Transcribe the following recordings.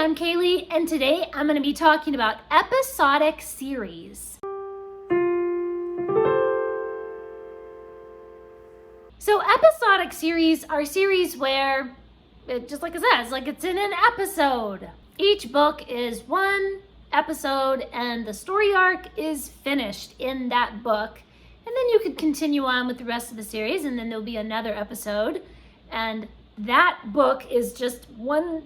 I'm Kaylee, and today I'm going to be talking about episodic series. So episodic series are series where, just like it says, like it's in an episode. Each book is one episode and the story arc is finished in that book. And then you could continue on with the rest of the series, and then there'll be another episode. And that book is just one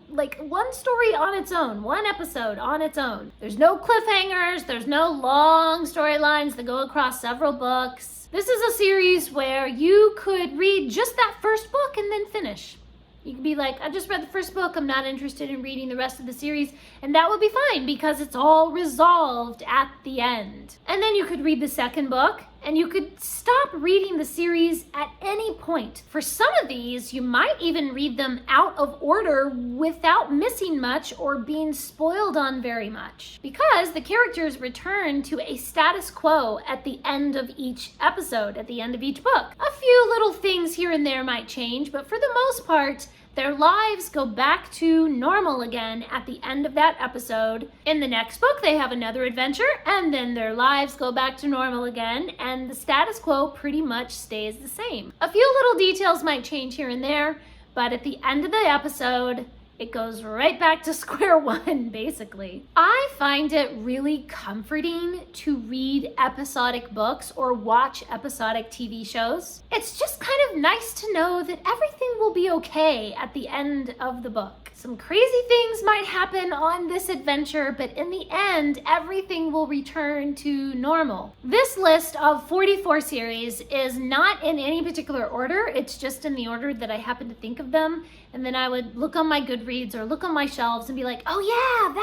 story on its own, one episode on its own. There's no cliffhangers, there's no long storylines that go across several books. This is a series where you could read just that first book and then finish. You could be like, I just read the first book, I'm not interested in reading the rest of the series, and that would be fine because it's all resolved at the end. And then you could read the second book, and you could stop reading the series at any point. For some of these, you might even read them out of order without missing much or being spoiled on very much, because the characters return to a status quo at the end of each episode, at the end of each book. A few little things here and there might change, but for the most part, their lives go back to normal again at the end of that episode. In the next book, they have another adventure, and then their lives go back to normal again, and the status quo pretty much stays the same. A few little details might change here and there, but at the end of the episode, it goes right back to square one, basically. I find it really comforting to read episodic books or watch episodic TV shows. It's just kind of nice to know that everything will be okay at the end of the book. Some crazy things might happen on this adventure, but in the end, everything will return to normal. This list of 44 series is not in any particular order. It's just in the order that I happen to think of them. And then I would look on my Goodreads or look on my shelves and be like, oh yeah,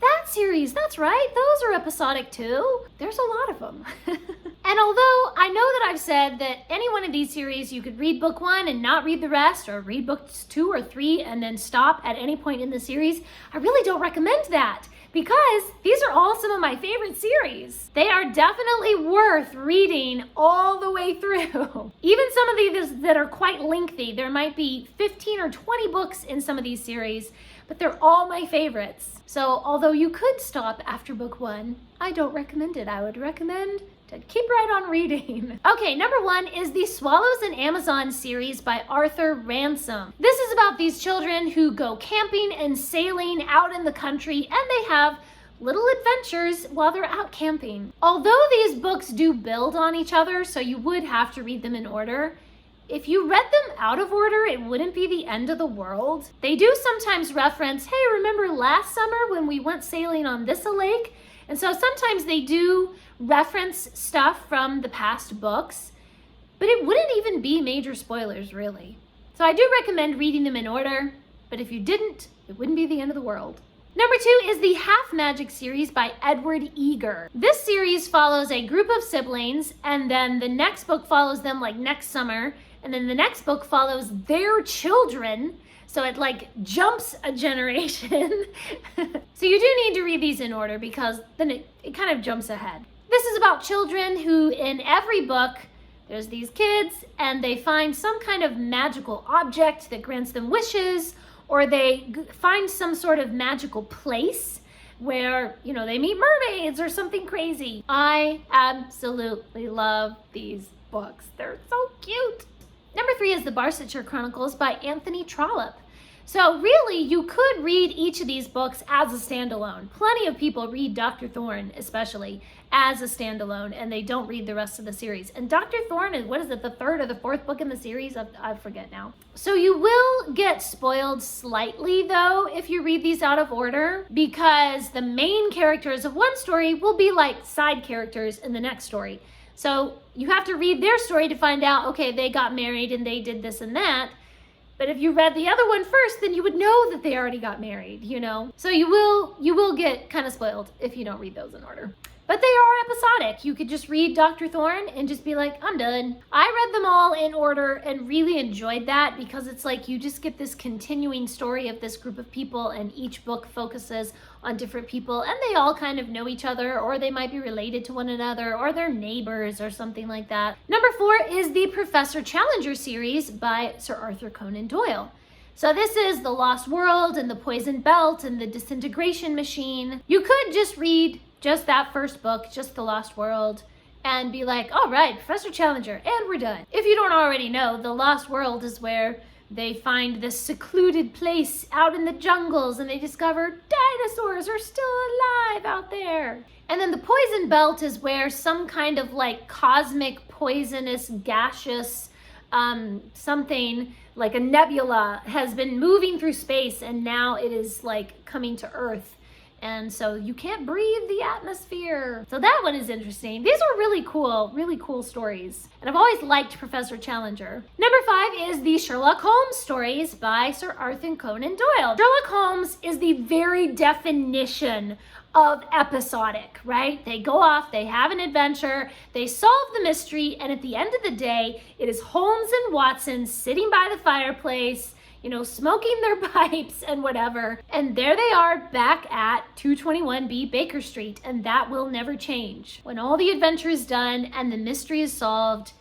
that series, that's right. Those are episodic too. There's a lot of them. And although I know that I've said that any one of these series, you could read book one and not read the rest, or read books 2 or 3 and then stop at any point in the series, I really don't recommend that, because these are all some of my favorite series. They are definitely worth reading all the way through. Even some of these that are quite lengthy, there might be 15 or 20 books in some of these series, but they're all my favorites. So although you could stop after book 1, I don't recommend it. I would recommend to keep right on reading. Okay, number 1 is the Swallows and Amazon series by Arthur Ransome. This is about these children who go camping and sailing out in the country, and they have little adventures while they're out camping. Although these books do build on each other, so you would have to read them in order, if you read them out of order, it wouldn't be the end of the world. They do sometimes reference, hey, remember last summer when we went sailing on this lake? And so sometimes they do reference stuff from the past books, but it wouldn't even be major spoilers, really. So I do recommend reading them in order, but if you didn't, it wouldn't be the end of the world. Number 2 is the Half Magic series by Edward Eager. This series follows a group of siblings, and then the next book follows them like next summer, and then the next book follows their children. So it like jumps a generation. So you do need to read these in order, because then it kind of jumps ahead. This is about children who, in every book, there's these kids and they find some kind of magical object that grants them wishes, or they find some sort of magical place where, you know, they meet mermaids or something crazy. I absolutely love these books. They're so cute. Number 3 is the Barsetshire Chronicles by Anthony Trollope. So really, you could read each of these books as a standalone. Plenty of people read Dr. Thorne, especially, as a standalone, and they don't read the rest of the series. And Dr. Thorne is, what is it, the 3rd or the 4th book in the series? I forget now. So you will get spoiled slightly, though, if you read these out of order, because the main characters of one story will be like side characters in the next story. So you have to read their story to find out, okay, they got married and they did this and that. But if you read the other one first, then you would know that they already got married, you know? So you will get kind of spoiled if you don't read those in order. But they are episodic. You could just read Dr. Thorne and just be like, I'm done. I read them all in order and really enjoyed that, because it's like you just get this continuing story of this group of people, and each book focuses on different people, and they all kind of know each other, or they might be related to one another, or they're neighbors or something like that. Number 4 is the Professor Challenger series by Sir Arthur Conan Doyle. So this is The Lost World and The Poison Belt and The Disintegration Machine. You could just read just that first book, just The Lost World, and be like, all right, Professor Challenger, and we're done. If you don't already know, The Lost World is where they find this secluded place out in the jungles and they discover dinosaurs are still alive out there. And then The Poison Belt is where some kind of like cosmic, poisonous, gaseous something like a nebula has been moving through space and now it is like coming to Earth. And so you can't breathe the atmosphere. So that one is interesting. These are really cool stories. And I've always liked Professor Challenger. Number 5 is the Sherlock Holmes stories by Sir Arthur Conan Doyle. Sherlock Holmes is the very definition of episodic, right? They go off, they have an adventure, they solve the mystery, and at the end of the day, it is Holmes and Watson sitting by the fireplace, you know, smoking their pipes and whatever. And there they are back at 221B Baker Street, and that will never change. When all the adventure is done and the mystery is solved,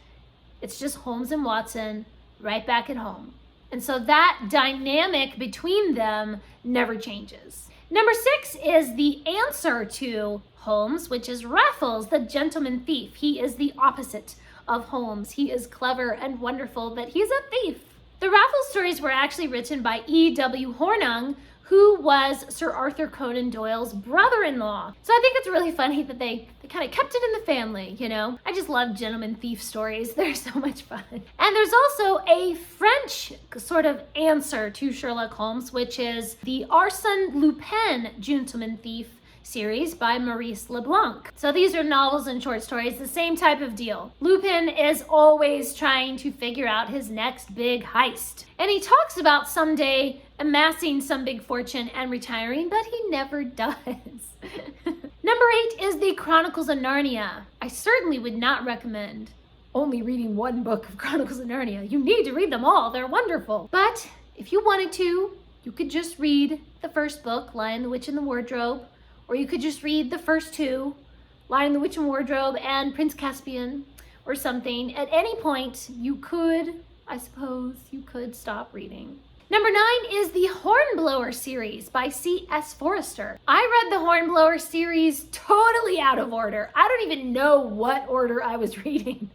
it's just Holmes and Watson right back at home. And so that dynamic between them never changes. Number 6 is the answer to Holmes, which is Raffles, the gentleman thief. He is the opposite of Holmes. He is clever and wonderful, but he's a thief. The Raffles stories were actually written by E.W. Hornung, who was Sir Arthur Conan Doyle's brother-in-law. So I think it's really funny that they kind of kept it in the family, you know? I just love gentleman thief stories. They're so much fun. And there's also a French sort of answer to Sherlock Holmes, which is the Arsene Lupin gentleman thief series by Maurice Leblanc. So these are novels and short stories, the same type of deal. Lupin is always trying to figure out his next big heist. And he talks about someday amassing some big fortune and retiring, but he never does. Number 8 is the Chronicles of Narnia. I certainly would not recommend only reading one book of Chronicles of Narnia. You need to read them all. They're wonderful. But if you wanted to, you could just read the first book, Lion, the Witch, and the Wardrobe, or you could just read the first 2, Lion, the Witch, and Wardrobe, and Prince Caspian, or something. At any point, you could, I suppose, you could stop reading. Number 9 is the Hornblower series by C.S. Forester. I read the Hornblower series totally out of order. I don't even know what order I was reading.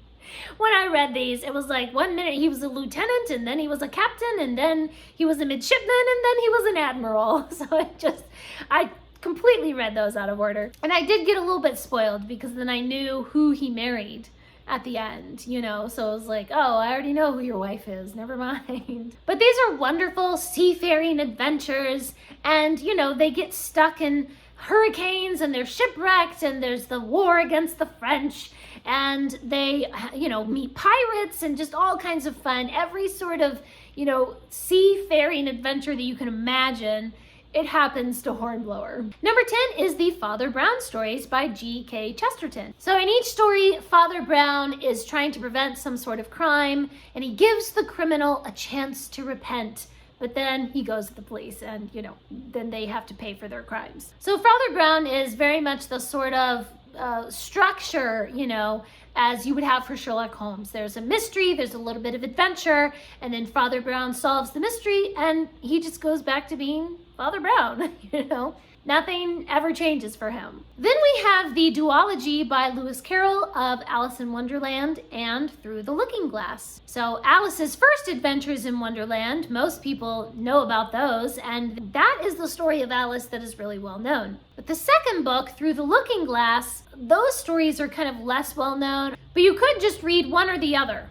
When I read these, it was like 1 minute he was a lieutenant, and then he was a captain, and then he was a midshipman, and then he was an admiral. So I completely read those out of order. And I did get a little bit spoiled because then I knew who he married at the end, you know, so I was like, oh, I already know who your wife is, never mind. But these are wonderful seafaring adventures, and, you know, they get stuck in hurricanes and they're shipwrecked, and there's the war against the French, and they, you know, meet pirates and just all kinds of fun. Every sort of, you know, seafaring adventure that you can imagine, it happens to Hornblower. Number 10 is the Father Brown stories by G.K. Chesterton. So in each story, Father Brown is trying to prevent some sort of crime, and he gives the criminal a chance to repent, but then he goes to the police and, you know, then they have to pay for their crimes. So Father Brown is very much the sort of structure, you know, as you would have for Sherlock Holmes. There's a mystery, there's a little bit of adventure, and then Father Brown solves the mystery, and he just goes back to being Father Brown, you know? Nothing ever changes for him. Then we have the duology by Lewis Carroll of Alice in Wonderland and Through the Looking Glass. So Alice's first adventures in Wonderland, most people know about those, and that is the story of Alice that is really well known. But the second book, Through the Looking Glass, those stories are kind of less well known, but you could just read one or the other,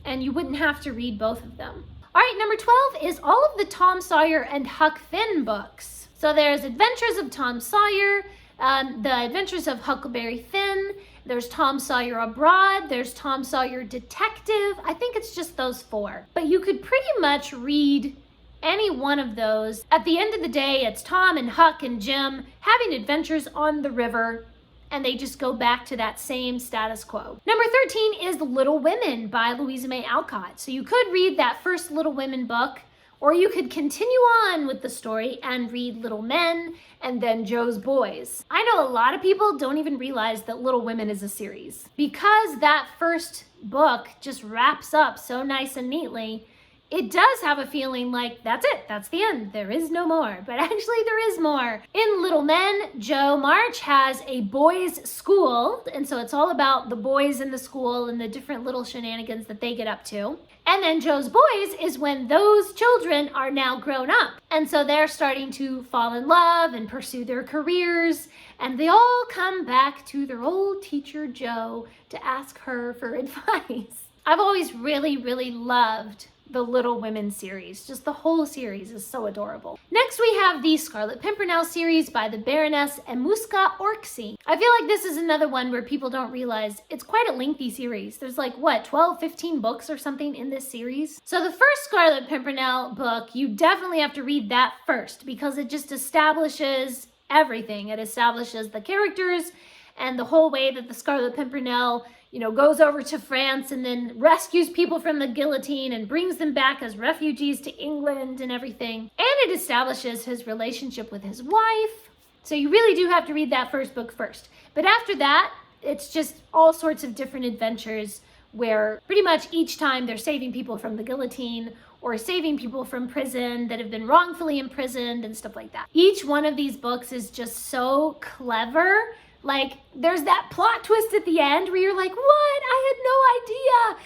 and you wouldn't have to read both of them. All right, number 12 is all of the Tom Sawyer and Huck Finn books. So there's Adventures of Tom Sawyer, The Adventures of Huckleberry Finn, there's Tom Sawyer Abroad, there's Tom Sawyer Detective. I think it's just those 4. But you could pretty much read any one of those. At the end of the day, it's Tom and Huck and Jim having adventures on the river, and they just go back to that same status quo. Number 13 is Little Women by Louisa May Alcott. So you could read that first Little Women book, or you could continue on with the story and read Little Men and then Joe's Boys. I know a lot of people don't even realize that Little Women is a series. Because that first book just wraps up so nice and neatly, it does have a feeling like that's it, that's the end, there is no more. But actually there is more. In Little Men, Joe March has a boys' school, and so it's all about the boys in the school and the different little shenanigans that they get up to. And then Joe's Boys is when those children are now grown up. And so they're starting to fall in love and pursue their careers. And they all come back to their old teacher, Joe, to ask her for advice. I've always really, really loved the Little Women series. Just the whole series is so adorable. Next we have the Scarlet Pimpernel series by the Baroness Emmuska Orczy. I feel like this is another one where people don't realize it's quite a lengthy series. There's like, 12, 15 books or something in this series. So the first Scarlet Pimpernel book, you definitely have to read that first because it just establishes everything. It establishes the characters and the whole way that the Scarlet Pimpernel goes over to France and then rescues people from the guillotine and brings them back as refugees to England and everything. And it establishes his relationship with his wife. So you really do have to read that first book first. But after that, it's just all sorts of different adventures where pretty much each time they're saving people from the guillotine or saving people from prison that have been wrongfully imprisoned and stuff like that. Each one of these books is just so clever. Like, there's that plot twist at the end where you're like, what? I had no idea.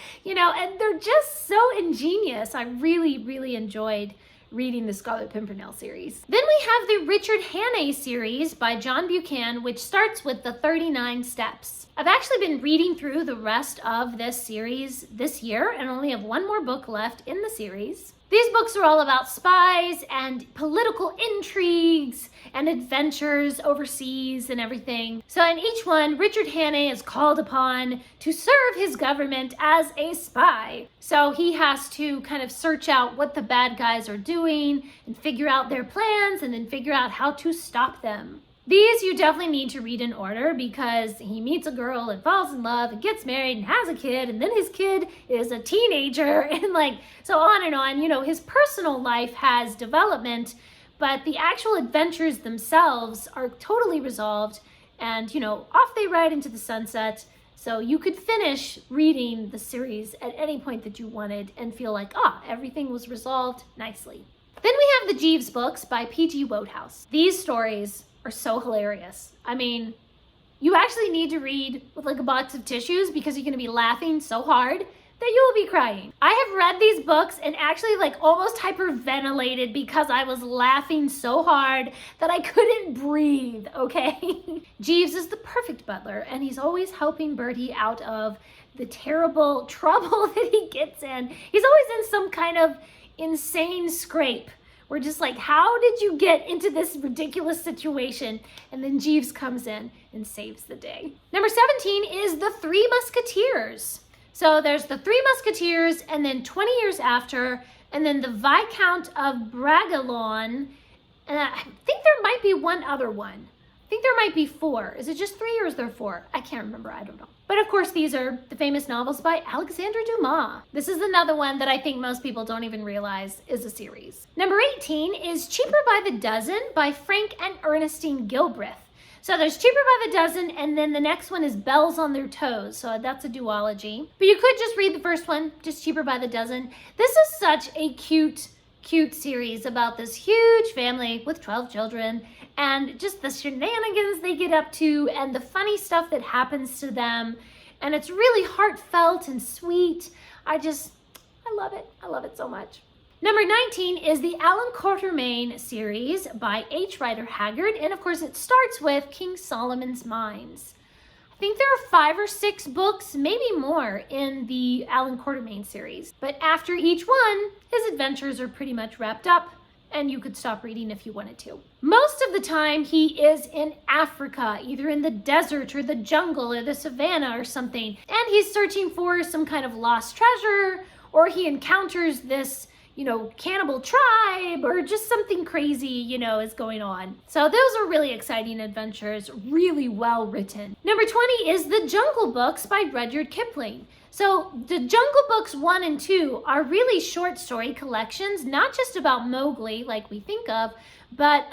And they're just so ingenious. I really, really enjoyed reading the Scarlet Pimpernel series. Then we have the Richard Hannay series by John Buchan, which starts with the 39 Steps. I've actually been reading through the rest of this series this year and only have one more book left in the series. These books are all about spies and political intrigues and adventures overseas and everything. So in each one, Richard Hannay is called upon to serve his government as a spy. So he has to kind of search out what the bad guys are doing and figure out their plans and then figure out how to stop them. These you definitely need to read in order because he meets a girl and falls in love and gets married and has a kid, and then his kid is a teenager and so on and on. His personal life has development, but the actual adventures themselves are totally resolved and, off they ride into the sunset. So you could finish reading the series at any point that you wanted and feel like, everything was resolved nicely. Then we have the Jeeves books by P.G. Wodehouse. These stories are so hilarious. I mean, you actually need to read with a box of tissues because you're going to be laughing so hard that you will be crying. I have read these books and actually almost hyperventilated because I was laughing so hard that I couldn't breathe, okay? Jeeves is the perfect butler and he's always helping Bertie out of the terrible trouble that he gets in. He's always in some kind of insane scrape. We're just how did you get into this ridiculous situation? And then Jeeves comes in and saves the day. Number 17 is The Three Musketeers. So there's The Three Musketeers, and then 20 years after, and then The Viscount of Bragelonne. And I think there might be one other one. I think there might be 4. Is it just 3 or is there 4? I can't remember. I don't know. But of course, these are the famous novels by Alexander Dumas. This is another one that I think most people don't even realize is a series. Number 18 is Cheaper by the Dozen by Frank and Ernestine Gilbreth. So there's Cheaper by the Dozen, and then the next one is Bells on Their Toes. So that's a duology. But you could just read the first one, just Cheaper by the Dozen. This is such a cute series about this huge family with 12 children and just the shenanigans they get up to and the funny stuff that happens to them. And it's really heartfelt and sweet. I love it. I love it so much. Number 19 is the Alan Quatermain series by H. Rider Haggard. And of course it starts with King Solomon's Mines. I think there are 5 or 6 books, maybe more, in the Alan Quatermain series. But after each one, his adventures are pretty much wrapped up, and you could stop reading if you wanted to. Most of the time, he is in Africa, either in the desert or the jungle or the savannah or something. And he's searching for some kind of lost treasure, or he encounters this cannibal tribe or just something crazy, is going on. So those are really exciting adventures, really well written. Number 20 is The Jungle Books by Rudyard Kipling. So the Jungle Books 1 and 2 are really short story collections, not just about Mowgli like we think of, but,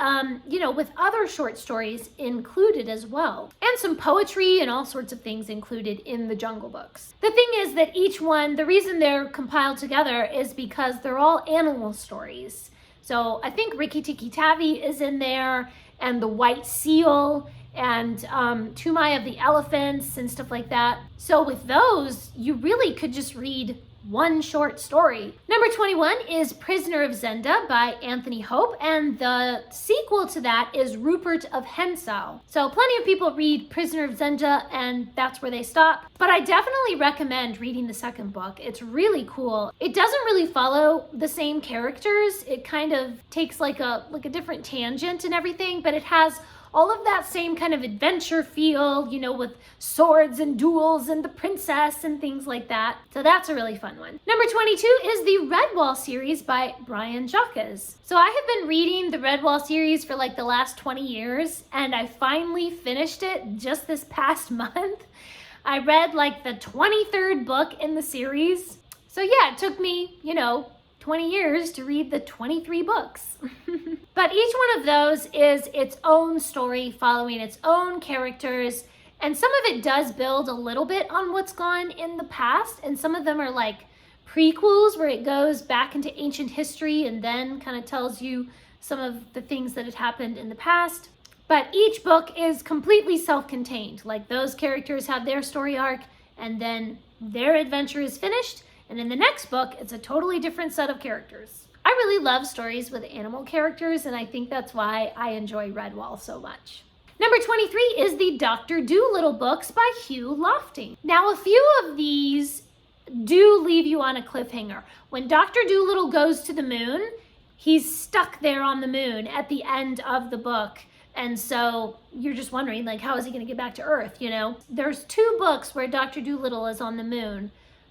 with other short stories included as well. And some poetry and all sorts of things included in the Jungle Books. The thing is that each one, the reason they're compiled together is because they're all animal stories. So I think Rikki Tikki Tavi is in there, and the White Seal, and Tumai of the Elephants and stuff like that. So with those, you really could just read one short story. Number 21 is Prisoner of Zenda by Anthony Hope, and the sequel to that is Rupert of Hentzau. So plenty of people read Prisoner of Zenda, and that's where they stop. But I definitely recommend reading the second book. It's really cool. It doesn't really follow the same characters. It kind of takes like a different tangent and everything, but it has all of that same kind of adventure feel, with swords and duels and the princess and things like that. So that's a really fun one. Number 22 is the Redwall series by Brian Jacques. So I have been reading the Redwall series for like the last 20 years, and I finally finished it just this past month. I read like the 23rd book in the series. So yeah, it took me, 20 years to read the 23 books. But each one of those is its own story following its own characters, and some of it does build a little bit on what's gone in the past, and some of them are like prequels where it goes back into ancient history and then kind of tells you some of the things that had happened in the past. But each book is completely self-contained. Like those characters have their story arc, and then their adventure is finished, and in the next book, it's a totally different set of characters. I really love stories with animal characters, and I think that's why I enjoy Redwall so much. Number 23 is the Dr. Dolittle books by Hugh Lofting. Now, a few of these do leave you on a cliffhanger. When Dr. Dolittle goes to the moon, he's stuck there on the moon at the end of the book. And so you're just wondering, like, how is he going to get back to Earth, There's 2 books where Dr. Dolittle is on the moon.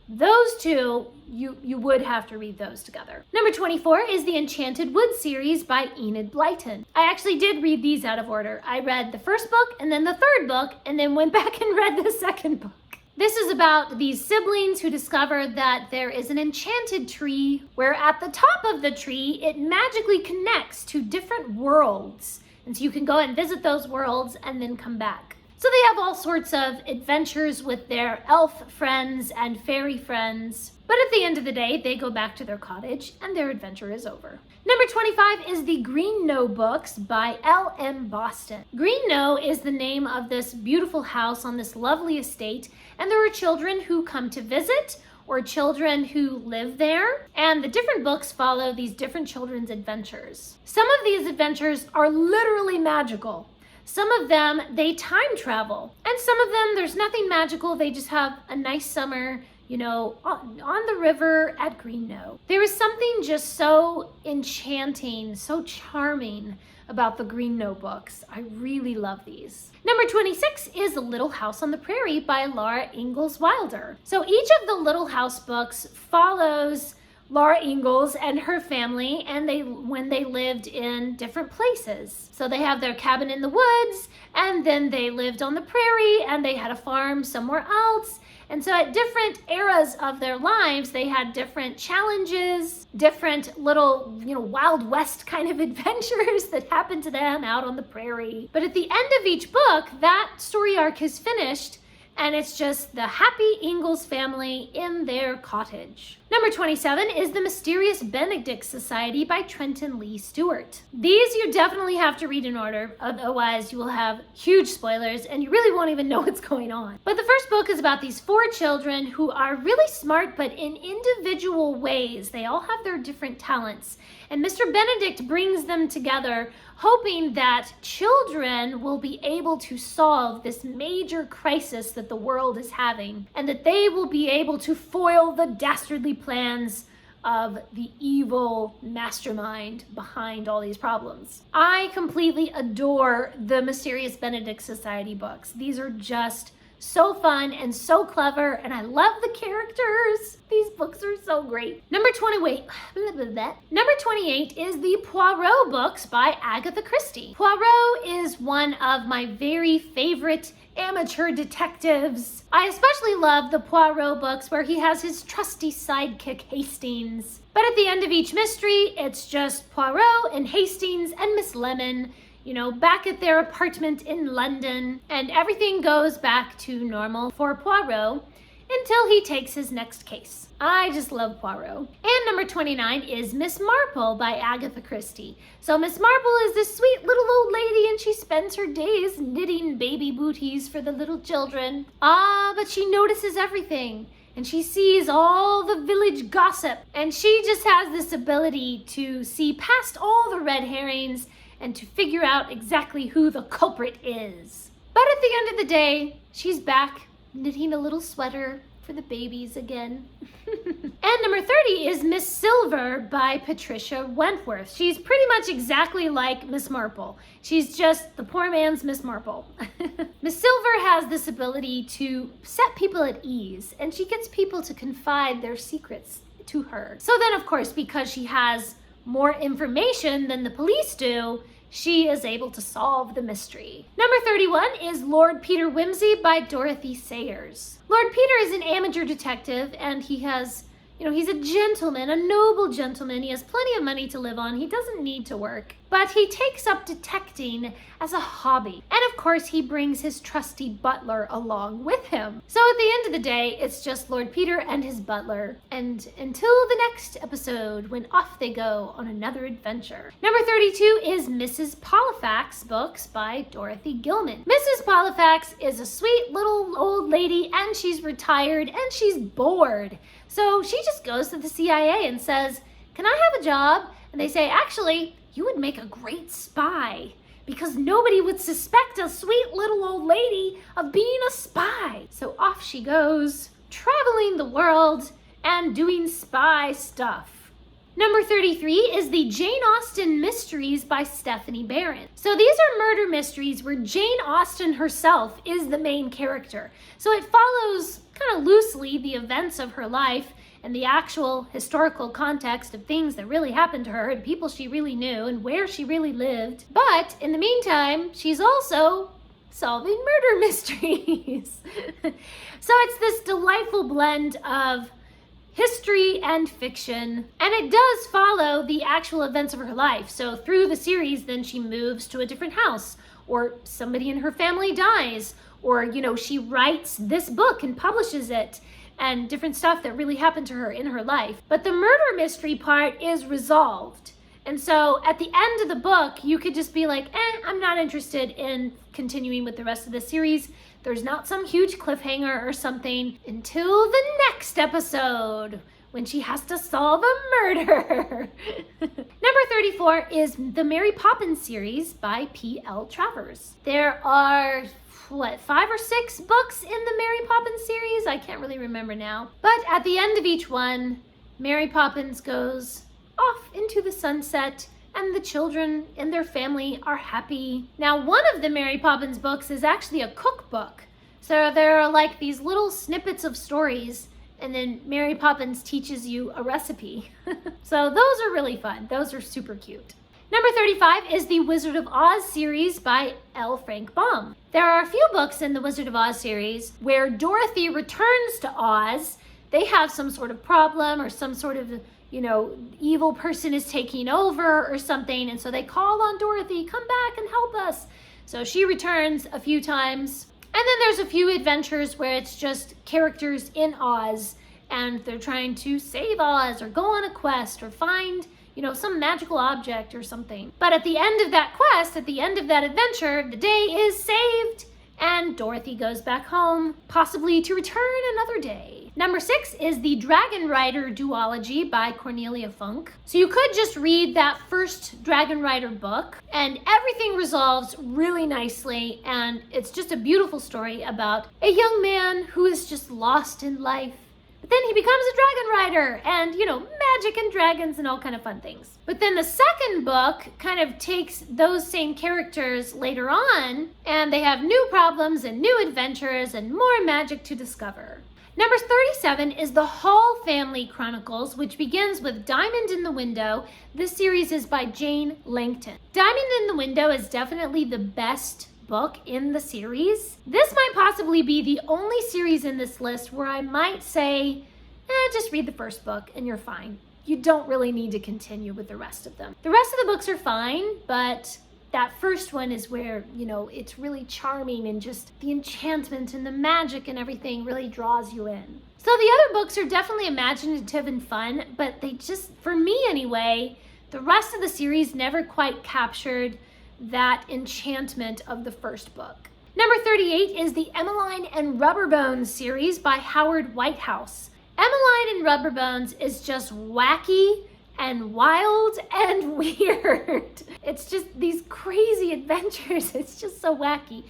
Those 2, you would have to read those together. Number 24 is the Enchanted Wood series by Enid Blyton. I actually did read these out of order. I read the first book and then the third book and then went back and read the second book. This is about these siblings who discover that there is an enchanted tree where at the top of the tree, it magically connects to different worlds. And so you can go and visit those worlds and then come back. So they have all sorts of adventures with their elf friends and fairy friends. But at the end of the day, they go back to their cottage and their adventure is over. Number 25 is the Green Knowe books by L.M. Boston. Green Knowe is the name of this beautiful house on this lovely estate, and there are children who come to visit or children who live there, and the different books follow these different children's adventures. Some of these adventures are literally magical. Some of them, they time travel. And some of them, there's nothing magical. They just have a nice summer, on the river at Green Knowe. There is something just so enchanting, so charming about the Green Knowe books. I really love these. Number 26 is Little House on the Prairie by Laura Ingalls Wilder. So each of the Little House books follows Laura Ingalls and her family, and when they lived in different places. So they have their cabin in the woods, and then they lived on the prairie, and they had a farm somewhere else. And so at different eras of their lives, they had different challenges, different little, Wild West kind of adventures that happened to them out on the prairie. But at the end of each book, that story arc is finished, and it's just the happy Ingalls family in their cottage. Number 27 is The Mysterious Benedict Society by Trenton Lee Stewart. These you definitely have to read in order, otherwise you will have huge spoilers and you really won't even know what's going on. But the first book is about these 4 children who are really smart, but in individual ways. They all have their different talents. And Mr. Benedict brings them together, hoping that children will be able to solve this major crisis that the world is having, and that they will be able to foil the dastardly plans of the evil mastermind behind all these problems. I completely adore the Mysterious Benedict Society books. These are just so fun and so clever, and I love the characters. These books are so great. Number 28 is the Poirot books by Agatha Christie. Poirot is one of my very favorite amateur detectives. I especially love the Poirot books where he has his trusty sidekick Hastings. But at the end of each mystery, it's just Poirot and Hastings and Miss Lemon, back at their apartment in London, and everything goes back to normal for Poirot until he takes his next case. I just love Poirot. And number 29 is Miss Marple by Agatha Christie. So Miss Marple is this sweet little old lady, and she spends her days knitting baby booties for the little children. But she notices everything, and she sees all the village gossip, and she just has this ability to see past all the red herrings and to figure out exactly who the culprit is. But at the end of the day, she's back knitting a little sweater for the babies again. And number 30 is Miss Silver by Patricia Wentworth. She's pretty much exactly like Miss Marple. She's just the poor man's Miss Marple. Miss Silver has this ability to set people at ease, and she gets people to confide their secrets to her. So then, of course, because she has more information than the police do, she is able to solve the mystery. Number 31 is Lord Peter Wimsey by Dorothy Sayers. Lord Peter is an amateur detective, and he has, he's a gentleman, a noble gentleman. He has plenty of money to live on. He doesn't need to work, but he takes up detecting as a hobby. And of course, he brings his trusty butler along with him. So at the end of the day, it's just Lord Peter and his butler. And until the next episode, when off they go on another adventure. Number 32 is Mrs. Polifax books by Dorothy Gilman. Mrs. Polifax is a sweet little old lady, and she's retired, and she's bored. So she just goes to the CIA and says, "Can I have a job?" And they say, "Actually, you would make a great spy, because nobody would suspect a sweet little old lady of being a spy." So off she goes, traveling the world and doing spy stuff. Number 33 is the Jane Austen Mysteries by Stephanie Barron. So these are murder mysteries where Jane Austen herself is the main character. So it follows kind of loosely the events of her life and the actual historical context of things that really happened to her and people she really knew and where she really lived. But in the meantime, she's also solving murder mysteries. So it's this delightful blend of history and fiction, and it does follow the actual events of her life. So through the series, then she moves to a different house, or somebody in her family dies, or she writes this book and publishes it, and different stuff that really happened to her in her life. But the murder mystery part is resolved. And so at the end of the book, you could just be like, I'm not interested in continuing with the rest of the series. There's not some huge cliffhanger or something until the next episode when she has to solve a murder. Number 34 is the Mary Poppins series by P.L. Travers. There are 5 or 6 books in the Mary Poppins series? I can't really remember now. But at the end of each one, Mary Poppins goes off into the sunset, and the children and their family are happy. Now, one of the Mary Poppins books is actually a cookbook. So there are like these little snippets of stories, and then Mary Poppins teaches you a recipe. So those are really fun. Those are super cute. Number 35 is the Wizard of Oz series by L. Frank Baum. There are a few books in the Wizard of Oz series where Dorothy returns to Oz. They have some sort of problem, or some sort of, evil person is taking over or something. And so they call on Dorothy, "Come back and help us." So she returns a few times. And then there's a few adventures where it's just characters in Oz, and they're trying to save Oz or go on a quest or find some magical object or something. But at the end of that quest, at the end of that adventure, the day is saved and Dorothy goes back home, possibly to return another day. Number 6 is the Dragon Rider duology by Cornelia Funk. So you could just read that first Dragon Rider book and everything resolves really nicely, and it's just a beautiful story about a young man who is just lost in life. But then he becomes a dragon rider, and, magic and dragons and all kind of fun things. But then the second book kind of takes those same characters later on, and they have new problems and new adventures and more magic to discover. Number 37 is the Hall Family Chronicles, which begins with Diamond in the Window. This series is by Jane Langton. Diamond in the Window is definitely the best book in the series. This might possibly be the only series in this list where I might say, just read the first book and you're fine. You don't really need to continue with the rest of them. The rest of the books are fine, but that first one is where, it's really charming and just the enchantment and the magic and everything really draws you in. So the other books are definitely imaginative and fun, but they just, for me anyway, the rest of the series never quite captured that enchantment of the first book. Number 38 is the Emmeline and Rubberbones series by Howard Whitehouse. Emmeline and Rubberbones is just wacky and wild and weird. It's just these crazy adventures. It's just so wacky.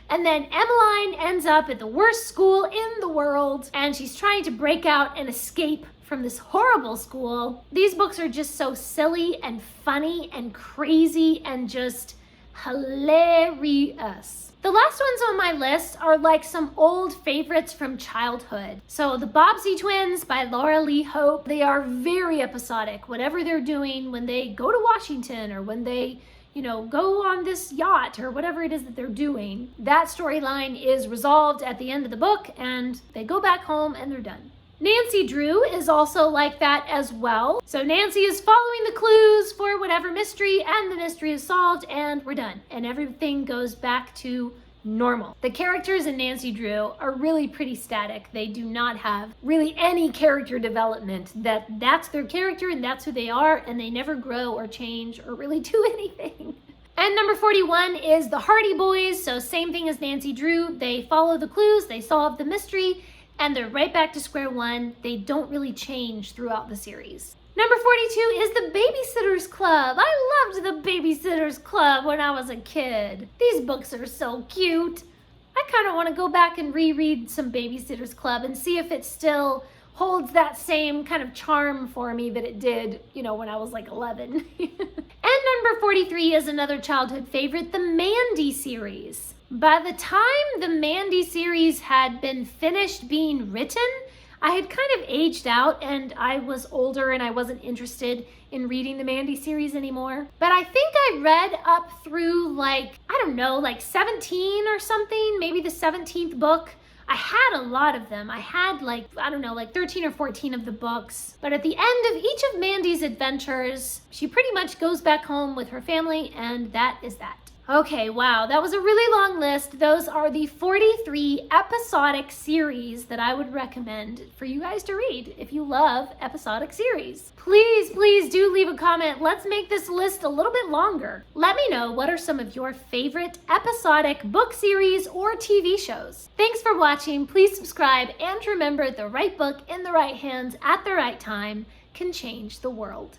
And then Emmeline ends up at the worst school in the world, and she's trying to break out and escape from this horrible school. These books are just so silly and funny and crazy and just hilarious. The last ones on my list are like some old favorites from childhood. So the Bobbsey Twins by Laura Lee Hope. They are very episodic. Whatever they're doing when they go to Washington or when they, go on this yacht or whatever it is that they're doing, that storyline is resolved at the end of the book and they go back home and they're done. Nancy Drew is also like that as well. So Nancy is following the clues for whatever mystery, and the mystery is solved, and we're done. And everything goes back to normal. The characters in Nancy Drew are really pretty static. They do not have really any character development. That's their character and that's who they are, and they never grow or change or really do anything. And number 41 is the Hardy Boys. So same thing as Nancy Drew. They follow the clues, they solve the mystery, and they're right back to square one. They don't really change throughout the series. Number 42 is the Babysitter's Club. I loved the Babysitter's Club when I was a kid. These books are so cute. I kind of want to go back and reread some Babysitter's Club and see if it still holds that same kind of charm for me that it did, when I was like 11. And number 43 is another childhood favorite, the Mandy series. By the time the Mandy series had been finished being written, I had kind of aged out and I was older and I wasn't interested in reading the Mandy series anymore. But I think I read up through like 17 or something, maybe the 17th book. I had a lot of them. I had 13 or 14 of the books. But at the end of each of Mandy's adventures, she pretty much goes back home with her family, and that is that. Okay, wow, that was a really long list. Those are the 43 episodic series that I would recommend for you guys to read if you love episodic series. Please do leave a comment. Let's make this list a little bit longer. Let me know what are some of your favorite episodic book series or TV shows. Thanks for watching. Please subscribe, and remember, the right book in the right hands at the right time can change the world.